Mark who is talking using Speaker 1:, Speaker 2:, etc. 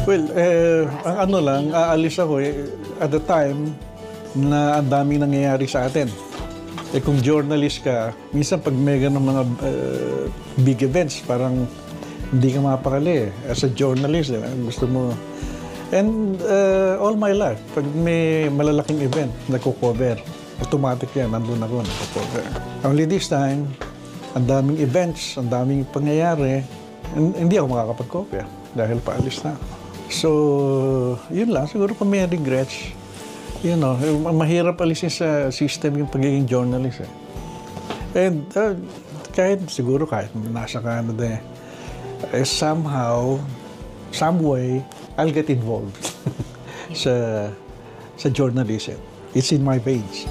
Speaker 1: Well, ang ano lang, aalis ako at the time na ang daming nangyayari sa atin. Kung journalist ka, minsan pag may ganun mga big events, parang hindi ka mapakali. As a journalist, gusto mo. And all my life, pag may malalaking event, nagko-cover. Automatic yan, nandun ako, nagko-cover. Only this time, ang daming events, ang daming pangyayari, hindi ako makakapag-cover dahil paalis na. So, yun lang. Siguro kung may regrets, you know, mahirap alisin sa system yung pagiging journalist. And kahit nasa Canada, somehow, some way, I'll get involved sa journalism. It's in my veins.